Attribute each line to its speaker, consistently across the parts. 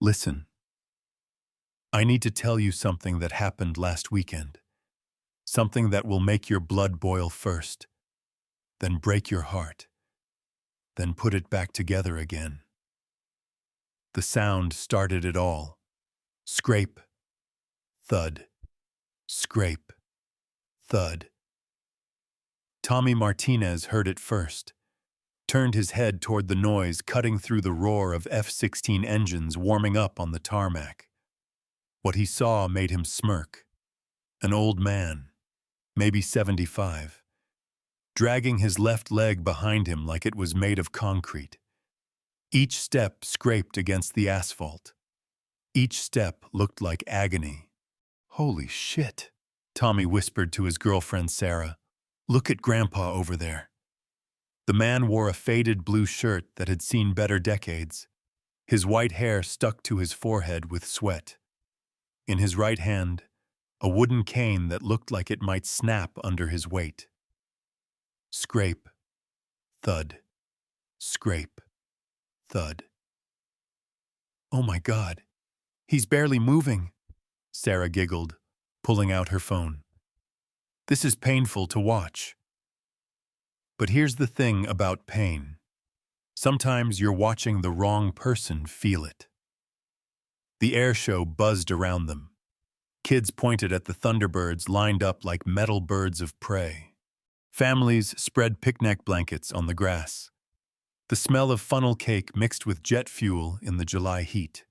Speaker 1: Listen, I need to tell you something that happened last weekend. Something that will make your blood boil first, then break your heart, then put it back together again. The sound started it all. Scrape, thud, scrape, thud. Tommy Martinez heard it first, turned his head toward the noise cutting through the roar of F-16 engines warming up on the tarmac. What he saw made him smirk. An old man, maybe 75, dragging his left leg behind him like it was made of concrete. Each step scraped against the asphalt. Each step looked like agony. "Holy shit," Tommy whispered to his girlfriend Sarah. "Look at Grandpa over there." The man wore a faded blue shirt that had seen better decades. His white hair stuck to his forehead with sweat. In his right hand, a wooden cane that looked like it might snap under his weight. Scrape, thud, scrape, thud. "Oh my God, he's barely moving," Sarah giggled, pulling out her phone. "This is painful to watch." But here's the thing about pain. Sometimes you're watching the wrong person feel it. The air show buzzed around them. Kids pointed at the Thunderbirds lined up like metal birds of prey. Families spread picnic blankets on the grass. The smell of funnel cake mixed with jet fuel in the July heat.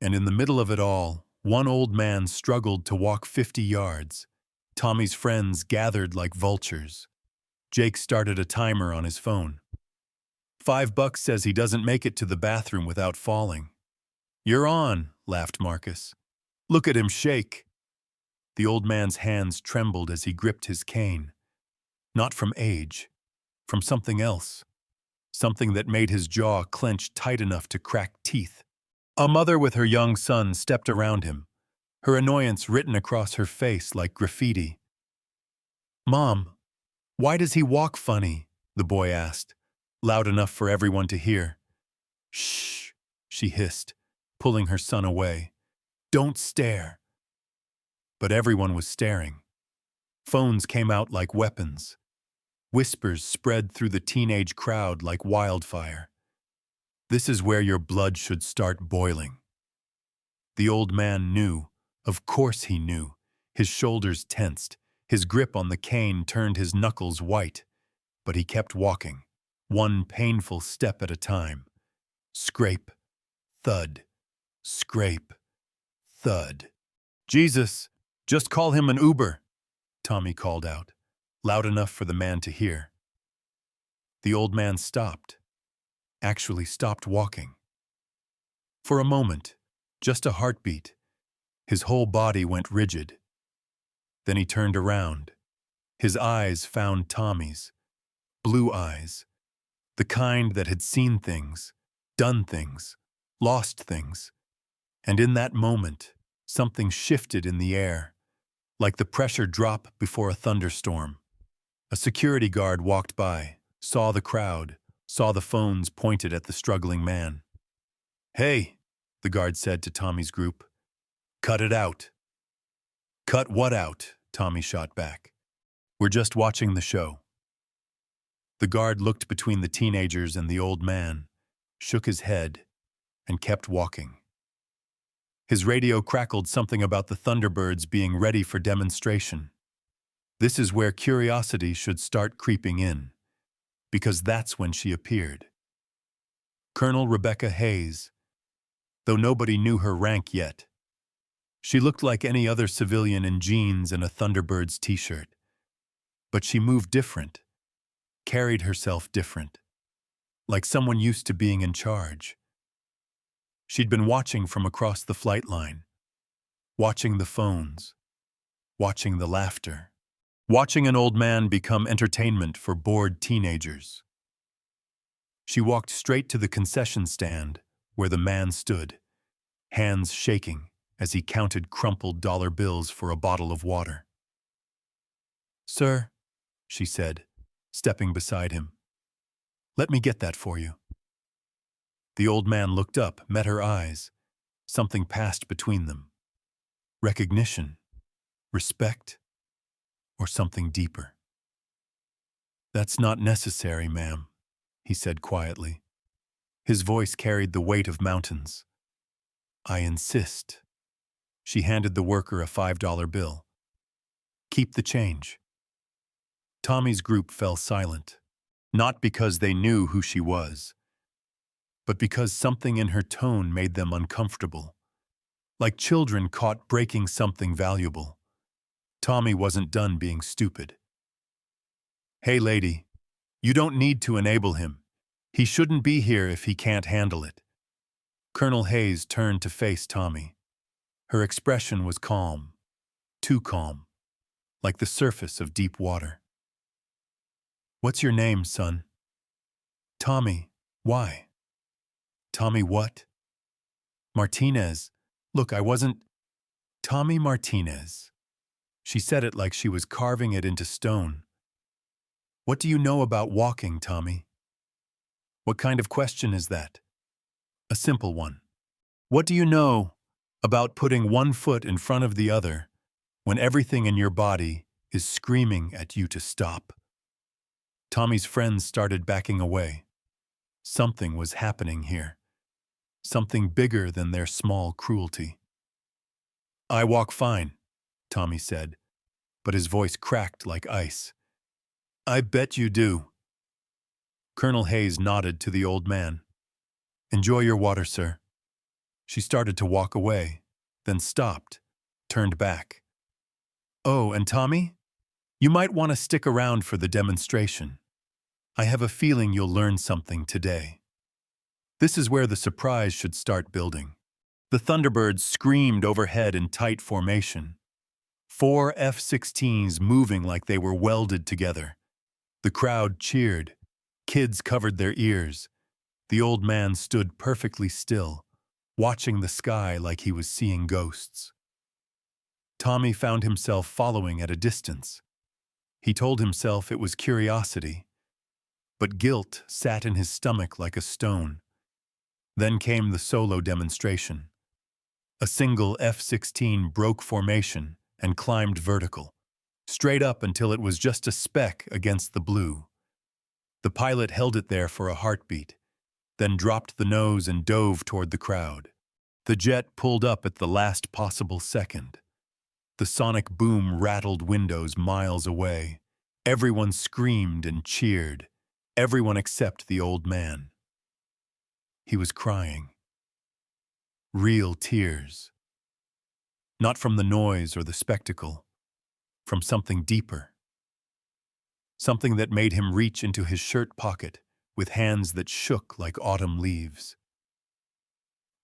Speaker 1: And in the middle of it all, one old man struggled to walk 50 yards. Tommy's friends gathered like vultures. Jake started a timer on his phone. $5 says he doesn't make it to the bathroom without falling. "You're on," laughed Marcus. "Look at him shake." The old man's hands trembled as he gripped his cane. Not from age, from something else. Something that made his jaw clench tight enough to crack teeth. A mother with her young son stepped around him, her annoyance written across her face like graffiti. "Mom, why does he walk funny?" the boy asked, loud enough for everyone to hear. "Shh," she hissed, pulling her son away. "Don't stare." But everyone was staring. Phones came out like weapons. Whispers spread through the teenage crowd like wildfire. This is where your blood should start boiling. The old man knew. Of course he knew. His shoulders tensed. His grip on the cane turned his knuckles white. But he kept walking, one painful step at a time. Scrape, thud, scrape, thud. "Jesus, just call him an Uber," Tommy called out, loud enough for the man to hear. The old man stopped, actually stopped walking. For a moment, just a heartbeat, his whole body went rigid. Then he turned around. His eyes found Tommy's. Blue eyes. The kind that had seen things, done things, lost things. And in that moment, something shifted in the air, like the pressure drop before a thunderstorm. A security guard walked by, saw the crowd, saw the phones pointed at the struggling man. "Hey," the guard said to Tommy's group. "Cut it out." "Cut what out?" Tommy shot back. "We're just watching the show." The guard looked between the teenagers and the old man, shook his head, and kept walking. His radio crackled something about the Thunderbirds being ready for demonstration. This is where curiosity should start creeping in, because that's when she appeared. Colonel Rebecca Hayes, though nobody knew her rank yet. She looked like any other civilian in jeans and a Thunderbirds t-shirt. But she moved different, carried herself different, like someone used to being in charge. She'd been watching from across the flight line, watching the phones, watching the laughter, watching an old man become entertainment for bored teenagers. She walked straight to the concession stand where the man stood, hands shaking as he counted crumpled dollar bills for a bottle of water. "Sir," she said, stepping beside him, "let me get that for you." The old man looked up, met her eyes, Something passed between them. Recognition, respect, or something deeper. "That's not necessary, ma'am," he said quietly. His voice carried the weight of mountains. "I insist." She handed the worker a $5 bill. "Keep the change." Tommy's group fell silent, not because they knew who she was, but because something in her tone made them uncomfortable, like children caught breaking something valuable. Tommy wasn't done being stupid. "Hey, lady, you don't need to enable him. He shouldn't be here if he can't handle it." Colonel Hayes turned to face Tommy. Her expression was calm, too calm, like the surface of deep water. "What's your name, son?" "Tommy. Why?" "Tommy what?" "Martinez. Look, I wasn't—" "Tommy Martinez." She said it like she was carving it into stone. "What do you know about walking, Tommy?" "What kind of question is that?" "A simple one. What do you know about putting one foot in front of the other when everything in your body is screaming at you to stop?" Tommy's friends started backing away. Something was happening here. Something bigger than their small cruelty. "I walk fine," Tommy said, but his voice cracked like ice. "I bet you do." Colonel Hayes nodded to the old man. "Enjoy your water, sir." She started to walk away, then stopped, turned back. "Oh, and Tommy, you might want to stick around for the demonstration. I have a feeling you'll learn something today." This is where the surprise should start building. The Thunderbirds screamed overhead in tight formation. 4 F-16s moving like they were welded together. The crowd cheered. Kids covered their ears. The old man stood perfectly still, watching the sky like he was seeing ghosts. Tommy found himself following at a distance. He told himself it was curiosity, but guilt sat in his stomach like a stone. Then came the solo demonstration. A single F-16 broke formation and climbed vertical, straight up until it was just a speck against the blue. The pilot held it there for a heartbeat, then dropped the nose and dove toward the crowd. The jet pulled up at the last possible second. The sonic boom rattled windows miles away. Everyone screamed and cheered, everyone except the old man. He was crying. Real tears. Not from the noise or the spectacle, from something deeper. Something that made him reach into his shirt pocket with hands that shook like autumn leaves.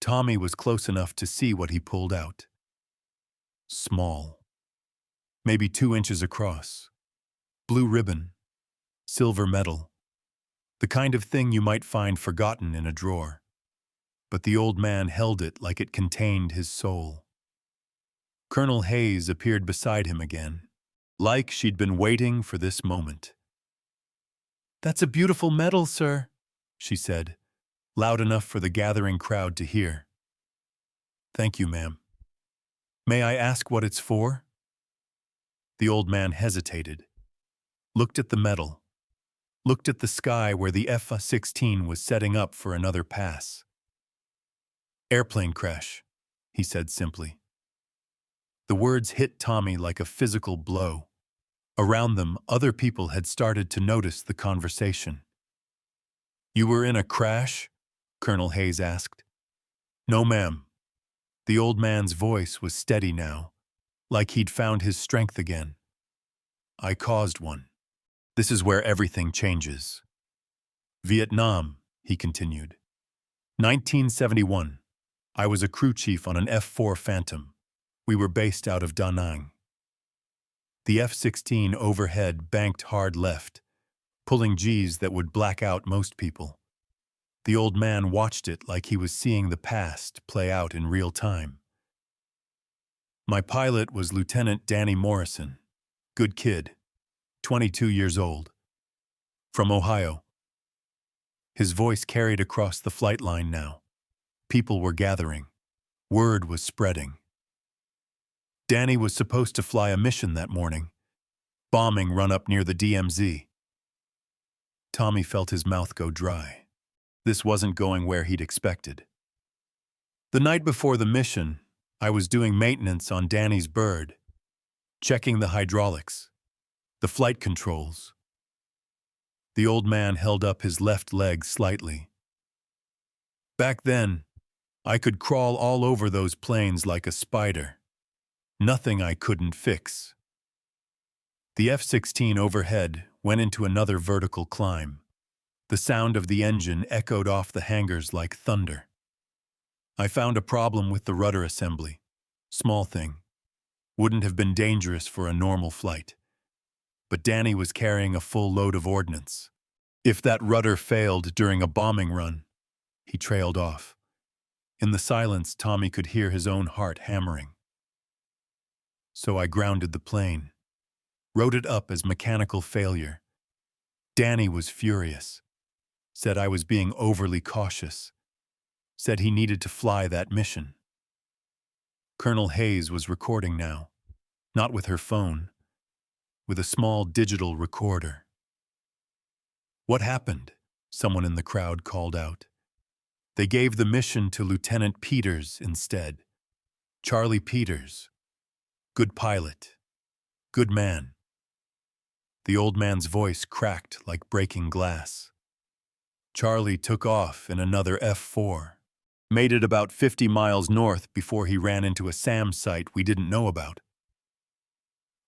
Speaker 1: Tommy was close enough to see what he pulled out. Small. Maybe 2 inches across. Blue ribbon. Silver medal. The kind of thing you might find forgotten in a drawer. But the old man held it like it contained his soul. Colonel Hayes appeared beside him again, like she'd been waiting for this moment. "That's a beautiful medal, sir," she said, loud enough for the gathering crowd to hear. "Thank you, ma'am. May I ask what it's for?" The old man hesitated, looked at the medal, looked at the sky where the F-16 was setting up for another pass. "Airplane crash," he said simply. The words hit Tommy like a physical blow. Around them, other people had started to notice the conversation. "You were in a crash?" Colonel Hayes asked. "No, ma'am." The old man's voice was steady now, like he'd found his strength again. "I caused one. This is where everything changes." "Vietnam," he continued. 1971. I was a crew chief on an F-4 Phantom. We were based out of Da Nang. The F-16 overhead banked hard left, pulling Gs that would black out most people. The old man watched it like he was seeing the past play out in real time. My pilot was Lieutenant Danny Morrison. Good kid, 22 years old. From Ohio. His voice carried across the flight line now. People were gathering. Word was spreading. Danny was supposed to fly a mission that morning. Bombing run up near the DMZ. Tommy felt his mouth go dry. This wasn't going where he'd expected. The night before the mission, I was doing maintenance on Danny's bird, checking the hydraulics, the flight controls. The old man held up his left leg slightly. Back then, I could crawl all over those planes like a spider. Nothing I couldn't fix. The F-16 overhead went into another vertical climb. The sound of the engine echoed off the hangars like thunder. I found a problem with the rudder assembly. Small thing. Wouldn't have been dangerous for a normal flight. But Danny was carrying a full load of ordnance. If that rudder failed during a bombing run, he trailed off. In the silence, Tommy could hear his own heart hammering. So I grounded the plane, wrote it up as mechanical failure. Danny was furious, said I was being overly cautious, said he needed to fly that mission. Colonel Hayes was recording now, not with her phone, with a small digital recorder. "What happened?" someone in the crowd called out. "They gave the mission to Lieutenant Peters instead. Charlie Peters. Good pilot. Good man." The old man's voice cracked like breaking glass. "Charlie took off in another F-4. Made it about 50 miles north before he ran into a SAM site we didn't know about."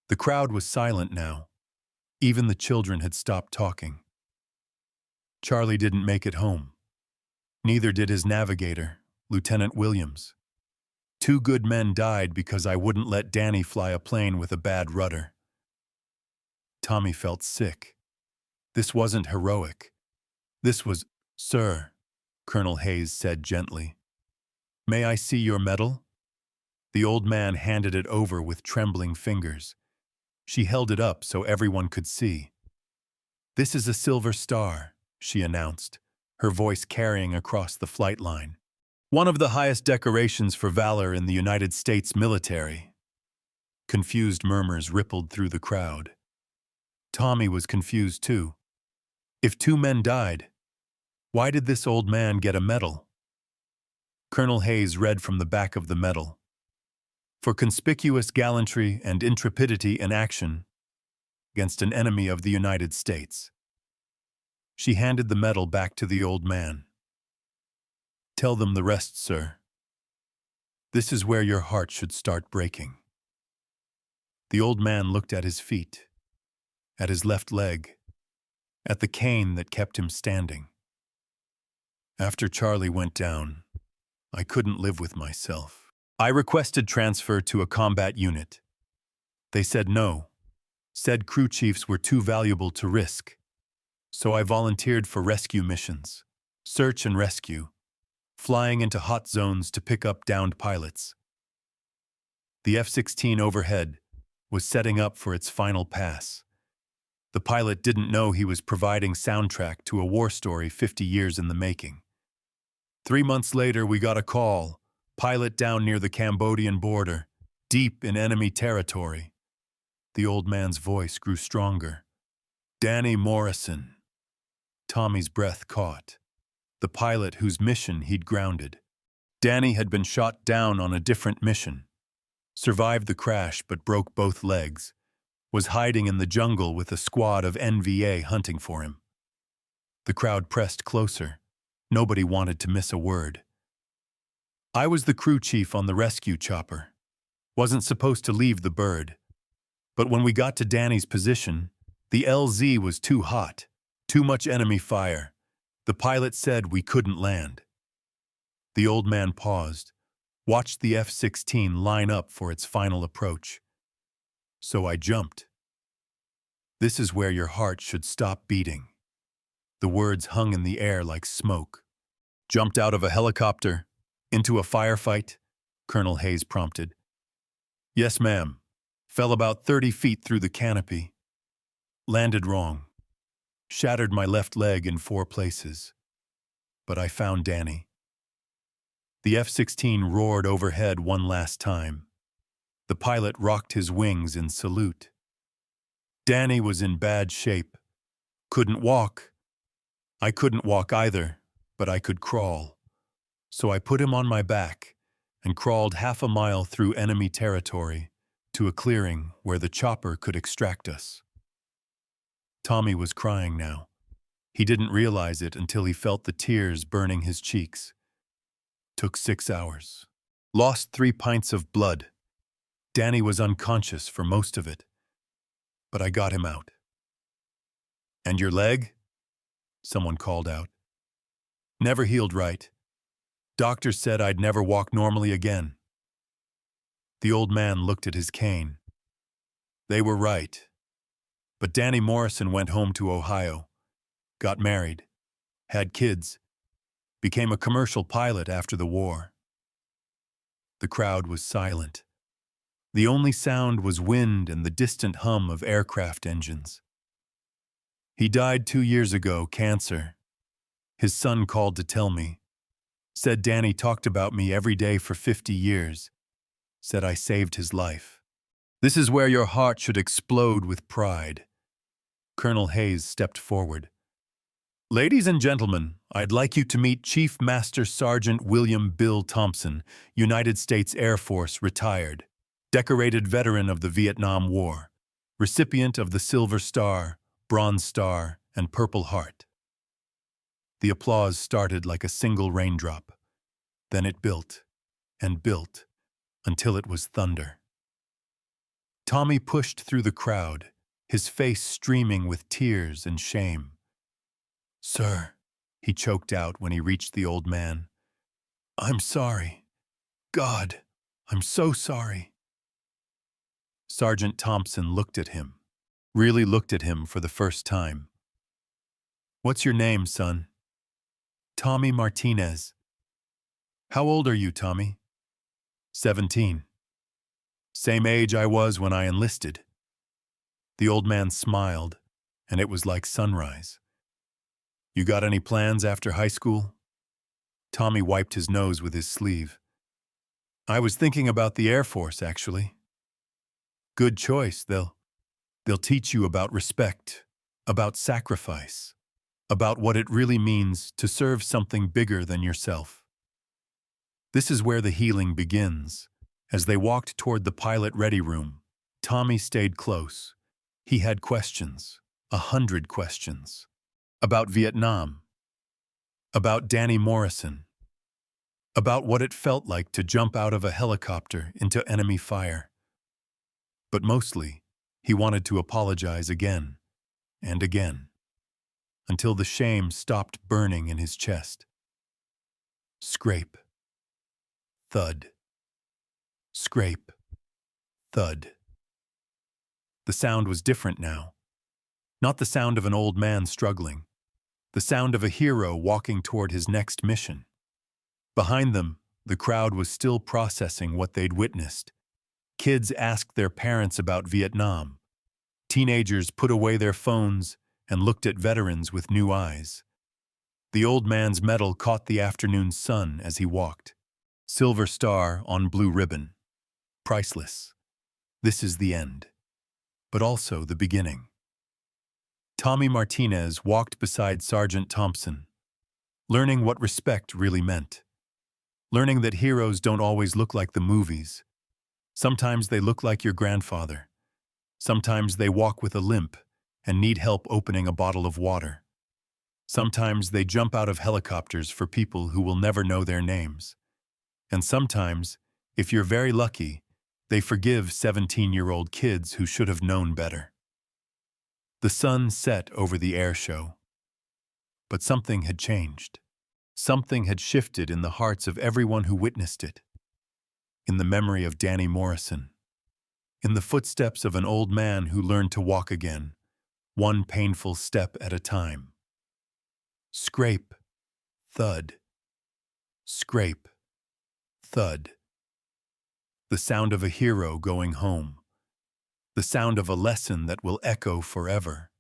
Speaker 1: The crowd was silent now. Even the children had stopped talking. Charlie didn't make it home. Neither did his navigator, Lieutenant Williams. 2 good men died because I wouldn't let Danny fly a plane with a bad rudder. Tommy felt sick. This wasn't heroic. This was, "Sir," Colonel Hayes said gently. "May I see your medal?" The old man handed it over with trembling fingers. She held it up so everyone could see. "This is a Silver Star," she announced, her voice carrying across the flight line. "One of the highest decorations for valor in the United States military." Confused murmurs rippled through the crowd. Tommy was confused too. If 2 men died, why did this old man get a medal? Colonel Hayes read from the back of the medal. "For conspicuous gallantry and intrepidity in action against an enemy of the United States." She handed the medal back to the old man. "Tell them the rest, sir. This is where your heart should start breaking." The old man looked at his feet, at his left leg, at the cane that kept him standing. "After Charlie went down, I couldn't live with myself. I requested transfer to a combat unit. They said no, said crew chiefs were too valuable to risk. So I volunteered for rescue missions, search and rescue, flying into hot zones to pick up downed pilots. The F-16 overhead was setting up for its final pass. The pilot didn't know he was providing soundtrack to a war story 50 years in the making. 3 months later, we got a call, pilot down near the Cambodian border, deep in enemy territory. The old man's voice grew stronger. "Danny Morrison." Tommy's breath caught. The pilot whose mission he'd grounded. Danny had been shot down on a different mission. Survived the crash but broke both legs. Was hiding in the jungle with a squad of NVA hunting for him. The crowd pressed closer. Nobody wanted to miss a word. I was the crew chief on the rescue chopper. Wasn't supposed to leave the bird. But when we got to Danny's position, the LZ was too hot. Too much enemy fire. The pilot said we couldn't land. The old man paused, watched the F-16 line up for its final approach. So I jumped. This is where your heart should stop beating. The words hung in the air like smoke. Jumped out of a helicopter, into a firefight, Colonel Hayes prompted. Yes, ma'am. Fell about 30 feet through the canopy. Landed wrong. Shattered my left leg in 4 places. But I found Danny. The F-16 roared overhead one last time. The pilot rocked his wings in salute. Danny was in bad shape. Couldn't walk. I couldn't walk either, but I could crawl. So I put him on my back and crawled half a mile through enemy territory to a clearing where the chopper could extract us. Tommy was crying now. He didn't realize it until he felt the tears burning his cheeks. Took 6 hours. Lost 3 pints of blood. Danny was unconscious for most of it. But I got him out. "And your leg?" someone called out. "Never healed right. Doctor said I'd never walk normally again." The old man looked at his cane. They were right. But Danny Morrison went home to Ohio, got married, had kids, became a commercial pilot after the war. The crowd was silent. The only sound was wind and the distant hum of aircraft engines. "He died 2 years ago, cancer." His son called to tell me. Said Danny talked about me every day for 50 years. Said I saved his life. This is where your heart should explode with pride. Colonel Hayes stepped forward. "Ladies and gentlemen, I'd like you to meet Chief Master Sergeant William Bill Thompson, United States Air Force, retired, decorated veteran of the Vietnam War, recipient of the Silver Star, Bronze Star, and Purple Heart." The applause started like a single raindrop. Then it built and built until it was thunder. Tommy pushed through the crowd, his face streaming with tears and shame. "Sir," he choked out when he reached the old man. "I'm sorry. God, I'm so sorry." Sergeant Thompson looked at him, really looked at him for the first time. "What's your name, son?" "Tommy Martinez." "How old are you, Tommy?" 17. "Same age I was when I enlisted." The old man smiled, and it was like sunrise. "You got any plans after high school?" Tommy wiped his nose with his sleeve. "I was thinking about the Air Force, actually." "Good choice. They'll teach you about respect, about sacrifice, about what it really means to serve something bigger than yourself." This is where the healing begins. As they walked toward the pilot ready room, Tommy stayed close. He had questions, 100 questions. About Vietnam. About Danny Morrison. About what it felt like to jump out of a helicopter into enemy fire. But mostly, he wanted to apologize again and again, until the shame stopped burning in his chest. Scrape. Thud. Scrape. Thud. The sound was different now. Not the sound of an old man struggling. The sound of a hero walking toward his next mission. Behind them, the crowd was still processing what they'd witnessed. Kids asked their parents about Vietnam. Teenagers put away their phones and looked at veterans with new eyes. The old man's medal caught the afternoon sun as he walked. Silver star on blue ribbon. Priceless. This is the end, but also the beginning. Tommy Martinez walked beside Sergeant Thompson, learning what respect really meant. Learning that heroes don't always look like the movies. Sometimes they look like your grandfather. Sometimes they walk with a limp and need help opening a bottle of water. Sometimes they jump out of helicopters for people who will never know their names. And sometimes, if you're very lucky, they forgive 17-year-old kids who should have known better. The sun set over the air show. But something had changed. Something had shifted in the hearts of everyone who witnessed it. In the memory of Danny Morrison. In the footsteps of an old man who learned to walk again, one painful step at a time. Scrape. Thud. Scrape. Thud. The sound of a hero going home. The sound of a lesson that will echo forever.